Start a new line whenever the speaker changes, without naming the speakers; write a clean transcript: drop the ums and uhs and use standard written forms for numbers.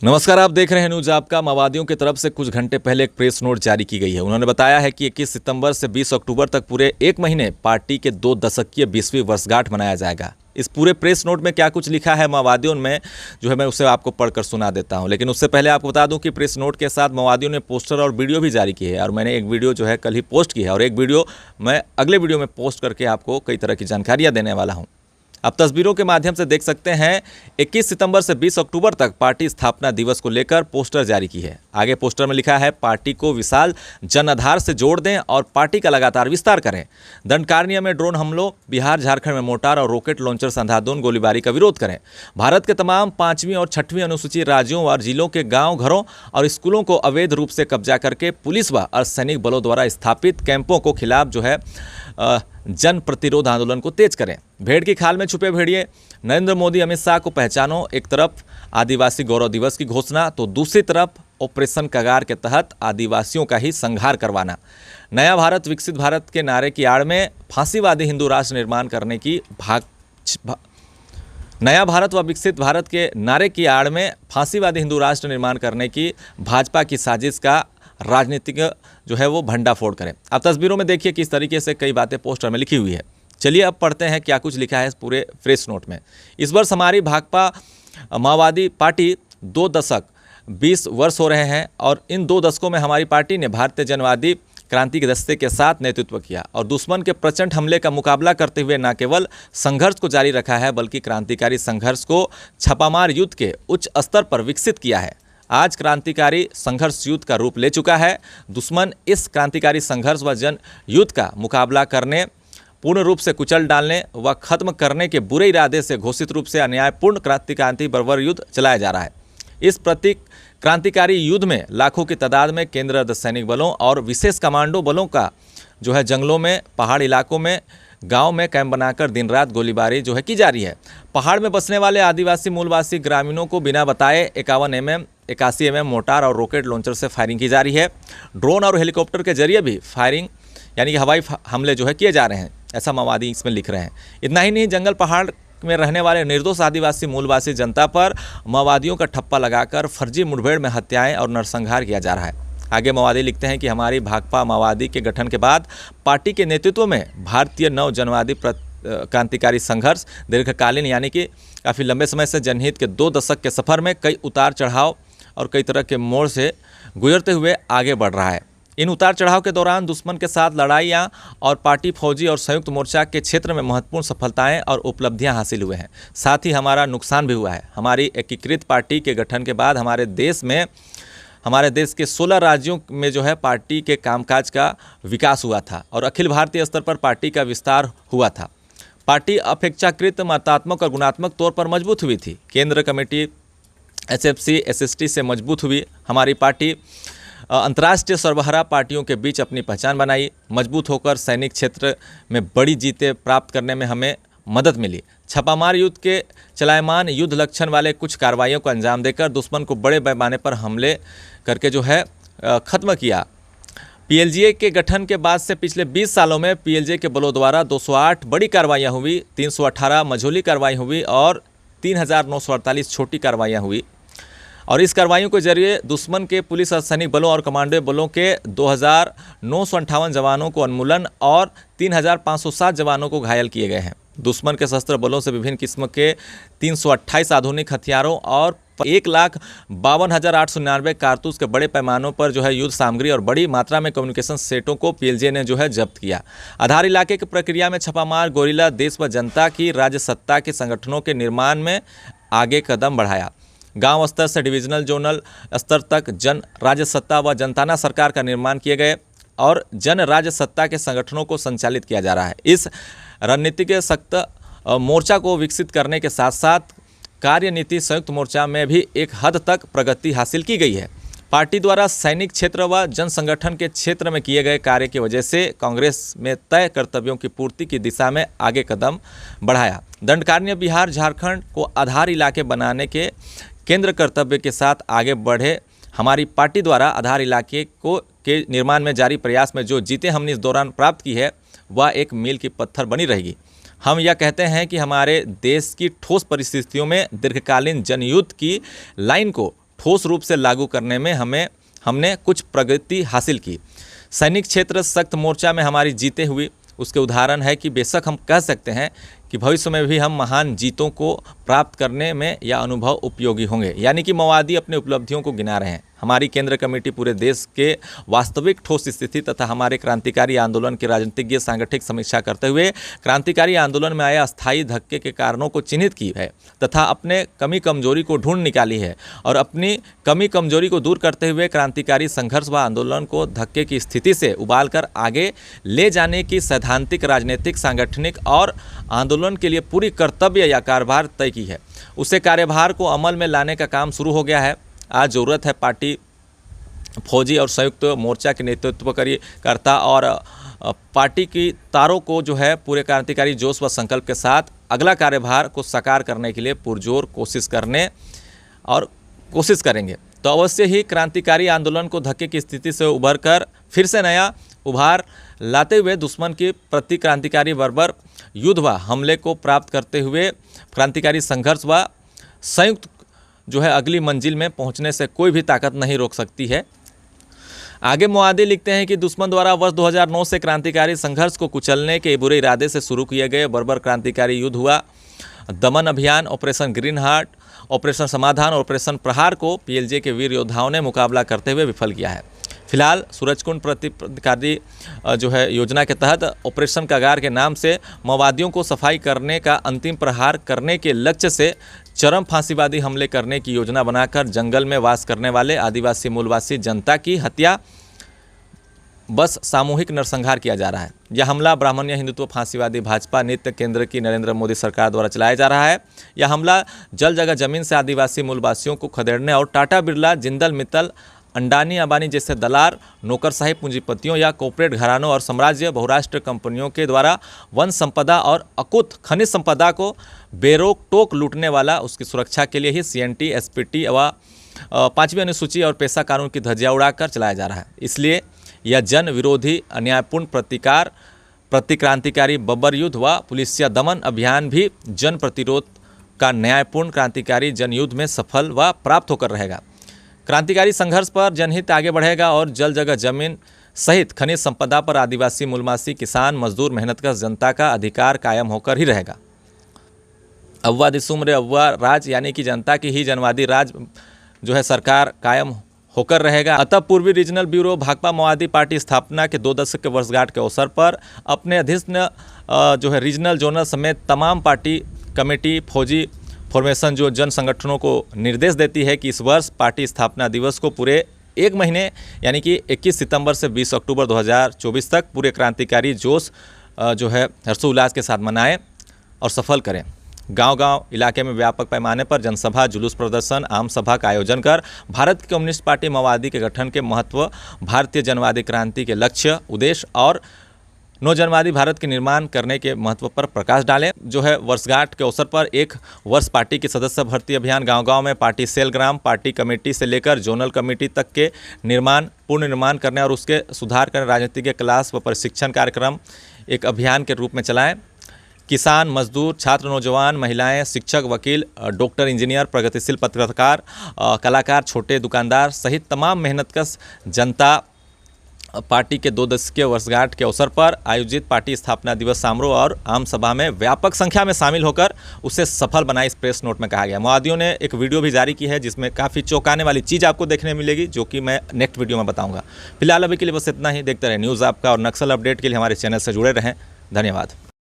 नमस्कार, आप देख रहे हैं न्यूज आपका। माओवादियों की तरफ से कुछ घंटे पहले एक प्रेस नोट जारी की गई है। उन्होंने बताया है कि 21 सितंबर से 20 अक्टूबर तक पूरे एक महीने पार्टी के 2 दशकीय 20वीं वर्षगांठ मनाया जाएगा। इस पूरे प्रेस नोट में क्या कुछ लिखा है माओवादियों में, जो है मैं उसे आपको पढ़कर सुना देता हूं। लेकिन उससे पहले आपको बता दूं कि प्रेस नोट के साथ माओवादियों ने पोस्टर और वीडियो भी जारी की है, और मैंने एक वीडियो जो है कल ही पोस्ट की है, और एक वीडियो मैं अगले वीडियो में पोस्ट करके आपको कई तरह की जानकारियाँ देने वाला हूँ। आप तस्वीरों के माध्यम से देख सकते हैं 21 सितंबर से 20 अक्टूबर तक पार्टी स्थापना दिवस को लेकर पोस्टर जारी की है। आगे पोस्टर में लिखा है, पार्टी को विशाल जन आधार से जोड़ दें और पार्टी का लगातार विस्तार करें। दंडकारण्य में ड्रोन हमलों, बिहार झारखंड में मोर्टार और रॉकेट लॉन्चर से अंधाधुंध गोलीबारी का विरोध करें। भारत के तमाम 5वीं और 6वीं अनुसूचित राज्यों और जिलों के गाँव घरों और स्कूलों को अवैध रूप से कब्जा करके पुलिस व अर्धसैनिक बलों द्वारा स्थापित कैंपों को खिलाफ जो है जन प्रतिरोध आंदोलन को तेज करें। भेड़ की खाल में छुपे भेड़िए, नरेंद्र मोदी अमित शाह को पहचानो। एक तरफ आदिवासी गौरव दिवस की घोषणा, तो दूसरी तरफ ऑपरेशन कगार के तहत आदिवासियों का ही संहार करवाना। नया भारत विकसित भारत के नारे की आड़ में फांसीवादी हिंदू राष्ट्र निर्माण करने की नया भारत व विकसित भारत के नारे की आड़ में फांसीवादी हिंदू राष्ट्र निर्माण करने की भाजपा की साजिश का राजनीतिक जो है वो भंडाफोड़ करें। आप तस्वीरों में देखिए किस तरीके से कई बातें पोस्टर में लिखी हुई है। चलिए अब पढ़ते हैं क्या कुछ लिखा है इस पूरे प्रेस नोट में। इस वर्ष हमारी भाकपा माओवादी पार्टी 2 दशक 20 वर्ष हो रहे हैं, और इन 2 दशकों में हमारी पार्टी ने भारतीय जनवादी क्रांति के दस्ते के साथ नेतृत्व किया और दुश्मन के प्रचंड हमले का मुकाबला करते हुए न केवल संघर्ष को जारी रखा है, बल्कि क्रांतिकारी संघर्ष को छापामार युद्ध के उच्च स्तर पर विकसित किया है। आज क्रांतिकारी संघर्ष युद्ध का रूप ले चुका है। दुश्मन इस क्रांतिकारी संघर्ष व जन युद्ध का मुकाबला करने, पूर्ण रूप से कुचल डालने व खत्म करने के बुरे इरादे से घोषित रूप से अन्यायपूर्ण क्रांति बर्बर युद्ध चलाया जा रहा है। इस प्रतीक क्रांतिकारी युद्ध में लाखों की तादाद में केंद्रीय अर्धसैनिक बलों और विशेष कमांडो बलों का जो है जंगलों में, पहाड़ इलाकों में, गांव में कैंप बनाकर दिन रात गोलीबारी जो है की जा रही है। पहाड़ में बसने वाले आदिवासी मूलवासी ग्रामीणों को बिना बताए 51 mm 81 mm मोर्टार और रॉकेट लॉन्चर से फायरिंग की जा रही है। ड्रोन और हेलीकॉप्टर के जरिए भी फायरिंग यानी कि हवाई हमले जो है किए जा रहे हैं, ऐसा माओवादी इसमें लिख रहे हैं। इतना ही नहीं, जंगल पहाड़ में रहने वाले निर्दोष आदिवासी मूलवासी जनता पर माओवादियों का ठप्पा लगाकर फर्जी मुठभेड़ में हत्याएं और नरसंहार किया जा रहा है। आगे माओवादी लिखते हैं कि हमारी भाकपा माओवादी के गठन के बाद पार्टी के नेतृत्व में भारतीय नव जनवादी क्रांतिकारी संघर्ष दीर्घकालीन यानी कि काफ़ी लंबे समय से जनहित के 2 दशक के सफ़र में कई उतार चढ़ाव और कई तरह के मोड़ से गुजरते हुए आगे बढ़ रहा है। इन उतार चढ़ाव के दौरान दुश्मन के साथ लड़ाइयाँ और पार्टी, फौजी और संयुक्त मोर्चा के क्षेत्र में महत्वपूर्ण सफलताएं और उपलब्धियां हासिल हुए हैं। साथ ही हमारा नुकसान भी हुआ है। हमारी एकीकृत पार्टी के गठन के बाद हमारे देश के 16 राज्यों में जो है पार्टी के कामकाज का विकास हुआ था और अखिल भारतीय स्तर पर पार्टी का विस्तार हुआ था। पार्टी अपेक्षाकृत मात्रात्मक और गुणात्मक तौर पर मजबूत हुई थी। केंद्र कमेटी SFC SST से मजबूत हुई। हमारी पार्टी अंतर्राष्ट्रीय सर्वहारा पार्टियों के बीच अपनी पहचान बनाई। मजबूत होकर सैनिक क्षेत्र में बड़ी जीतें प्राप्त करने में हमें मदद मिली। छापामार युद्ध के चलायमान युद्ध लक्षण वाले कुछ कार्रवाइयों को अंजाम देकर दुश्मन को बड़े पैमाने पर हमले करके जो है ख़त्म किया। PLGA के गठन के बाद से पिछले 20 सालों में PLGA के बलों द्वारा 208 बड़ी कार्रवाइयाँ हुई, 318 मझोली कार्रवाई हुई और 3948 छोटी कार्रवाइयाँ हुई। और इस कार्रवाइयों के जरिए दुश्मन के पुलिस अर्धसैनिक बलों और कमांडो बलों के 2958 जवानों को उन्मूलन और 3507 जवानों को घायल किए गए हैं। दुश्मन के शस्त्र बलों से विभिन्न किस्म के 328 आधुनिक हथियारों और 1,52,899 कारतूस के बड़े पैमानों पर जो है युद्ध सामग्री और बड़ी मात्रा में कम्युनिकेशन सेटों को PLGA ने जो है जब्त किया। आधार इलाके की प्रक्रिया में छापामार गोरिल्ला देश व जनता की राज्य सत्ता के संगठनों के निर्माण में आगे कदम बढ़ाया। गांव स्तर से डिविजनल जोनल स्तर तक जन राज्य सत्ता व जनताना सरकार का निर्माण किए गए और जन राज्य सत्ता के संगठनों को संचालित किया जा रहा है। इस रणनीतिक सख्त मोर्चा को विकसित करने के साथ साथ कार्यनीति संयुक्त मोर्चा में भी एक हद तक प्रगति हासिल की गई है। पार्टी द्वारा सैनिक क्षेत्र व जन संगठन के क्षेत्र में किए गए कार्य की वजह से कांग्रेस में तय कर्तव्यों की पूर्ति की दिशा में आगे कदम बढ़ाया। दंडकारण्य बिहार झारखंड को आधार इलाके बनाने के केंद्र कर्तव्य के साथ आगे बढ़े। हमारी पार्टी द्वारा आधार इलाके के निर्माण में जारी प्रयास में जो जीतें हमने इस दौरान प्राप्त की है वह एक मील की पत्थर बनी रहेगी। हम यह कहते हैं कि हमारे देश की ठोस परिस्थितियों में दीर्घकालीन जनयुद्ध की लाइन को ठोस रूप से लागू करने में हमने कुछ प्रगति हासिल की। सैनिक क्षेत्र सख्त मोर्चा में हमारी जीतें हुई उसके उदाहरण है कि बेशक हम कह सकते हैं कि भविष्य में भी हम महान जीतों को प्राप्त करने में यह अनुभव उपयोगी होंगे। यानी कि माओवादी अपने उपलब्धियों को गिना रहे हैं। हमारी केंद्र कमेटी पूरे देश के वास्तविक ठोस स्थिति तथा हमारे क्रांतिकारी आंदोलन की राजनीतिज्ञ सांगठनिक समीक्षा करते हुए क्रांतिकारी आंदोलन में आए अस्थायी धक्के के कारणों को चिन्हित की है तथा अपने कमी कमजोरी को ढूंढ निकाली है और अपनी कमी कमजोरी को दूर करते हुए क्रांतिकारी संघर्ष व आंदोलन को धक्के की स्थिति से उबालकर आगे ले जाने की सैद्धांतिक, राजनीतिक, सांगठनिक और आंदोलन के लिए पूरी कर्तव्य या कार्यभार तय की है। उसे कार्यभार को अमल में लाने का काम शुरू हो गया है। आज ज़रूरत है पार्टी, फौजी और संयुक्त मोर्चा के नेतृत्वकर्ता और पार्टी की तारों को जो है पूरे क्रांतिकारी जोश व संकल्प के साथ अगला कार्यभार को साकार करने के लिए पुरजोर कोशिश करेंगे तो अवश्य ही क्रांतिकारी आंदोलन को धक्के की स्थिति से उभरकर फिर से नया उभार लाते हुए दुश्मन की प्रति क्रांतिकारी बर्बर युद्ध व हमले को प्राप्त करते हुए क्रांतिकारी संघर्ष व संयुक्त जो है अगली मंजिल में पहुंचने से कोई भी ताकत नहीं रोक सकती है। आगे माओवादी लिखते हैं कि दुश्मन द्वारा वर्ष 2009 से क्रांतिकारी संघर्ष को कुचलने के बुरे इरादे से शुरू किए गए बर्बर क्रांतिकारी युद्ध हुआ दमन अभियान, ऑपरेशन ग्रीन हार्ट, ऑपरेशन समाधान और ऑपरेशन प्रहार को पीएलजे के वीर योद्धाओं ने मुकाबला करते हुए विफल किया है। फिलहाल सूरजकुंड प्रतिकारी जो है योजना के तहत ऑपरेशन कागार के नाम से माओवादियों को सफाई करने का अंतिम प्रहार करने के लक्ष्य से चरम फांसीवादी हमले करने की योजना बनाकर जंगल में वास करने वाले आदिवासी मूलवासी जनता की हत्या बस सामूहिक नरसंहार किया जा रहा है। यह हमला ब्राह्मण्य हिंदुत्व फांसीवादी भाजपा नित्य केंद्र की नरेंद्र मोदी सरकार द्वारा चलाया जा रहा है। यह हमला जल जगह जमीन से आदिवासी मूलवासियों को खदेड़ने और टाटा बिरला, जिंदल मित्तल, अंडानी अंबानी जैसे दलार, नौकरशाही पूंजीपतियों या कॉर्पोरेट घरानों और साम्राज्य बहुराष्ट्र कंपनियों के द्वारा वन संपदा और अकुत खनिज संपदा को बेरोक टोक लूटने वाला उसकी सुरक्षा के लिए ही CNT, SPT व 5वीं अनुसूची और पेशा कानून की धज्जियां उड़ाकर चलाया जा रहा है। इसलिए यह जन विरोधी अन्यायपूर्ण प्रतिक्रांतिकारी बब्बर युद्ध व पुलिसिया दमन अभियान भी जन प्रतिरोध का न्यायपूर्ण क्रांतिकारी जनयुद्ध में सफल व प्राप्त होकर रहेगा। क्रांतिकारी संघर्ष पर जनहित आगे बढ़ेगा और जल जगह जमीन सहित खनिज संपदा पर आदिवासी, मूलवासी, किसान, मजदूर, मेहनतकश जनता का अधिकार कायम होकर ही रहेगा। अव्वा दिसुमरे अव्वा राज यानी कि जनता की ही जनवादी राज जो है सरकार कायम होकर रहेगा। अतः पूर्वी रीजनल ब्यूरो भाकपा माओवादी पार्टी स्थापना के 2 दशक के वर्षगांठ के अवसर पर अपने अधीन जो है रीजनल, जोनल समेत तमाम पार्टी कमेटी, फौजी फॉर्मेशन जो जन संगठनों को निर्देश देती है कि इस वर्ष पार्टी स्थापना दिवस को पूरे 1 महीने यानी कि 21 सितंबर से 20 अक्टूबर 2024 तक पूरे क्रांतिकारी जोश जो है हर्षोल्लास के साथ मनाएं और सफल करें। गांव-गांव इलाके में व्यापक पैमाने पर जनसभा, जुलूस प्रदर्शन, आम सभा का आयोजन कर भारत कम्युनिस्ट पार्टी माओवादी के गठन के महत्व, भारतीय जनवादी क्रांति के लक्ष्य, उद्देश्य और नवजनवादी भारत के निर्माण करने के महत्व पर प्रकाश डालें। जो है वर्षगांठ के अवसर पर 1 वर्ष पार्टी की सदस्य भर्ती अभियान, गांव-गांव में पार्टी सेल, ग्राम पार्टी कमेटी से लेकर जोनल कमेटी तक के पूर्ण निर्माण करने और उसके सुधार करने राजनीतिक क्लास व प्रशिक्षण कार्यक्रम एक अभियान के रूप में चलाएं। किसान, मजदूर, छात्र, नौजवान, महिलाएं, शिक्षक, वकील, डॉक्टर, इंजीनियर, प्रगतिशील पत्रकार, कलाकार, छोटे दुकानदार सहित तमाम मेहनतकश जनता पार्टी के 2 दशकीय वर्षगांठ के अवसर पर आयोजित पार्टी स्थापना दिवस समारोह और आम सभा में व्यापक संख्या में शामिल होकर उसे सफल बनाए, इस प्रेस नोट में कहा गया। माओवादियों ने एक वीडियो भी जारी की है जिसमें काफ़ी चौंकाने वाली चीज़ आपको देखने मिलेगी, जो कि मैं नेक्स्ट वीडियो में बताऊंगा। फिलहाल अभी के लिए बस इतना ही। देखते रहे न्यूज़ आपका और नक्सल अपडेट के लिए हमारे चैनल से जुड़े रहें। धन्यवाद।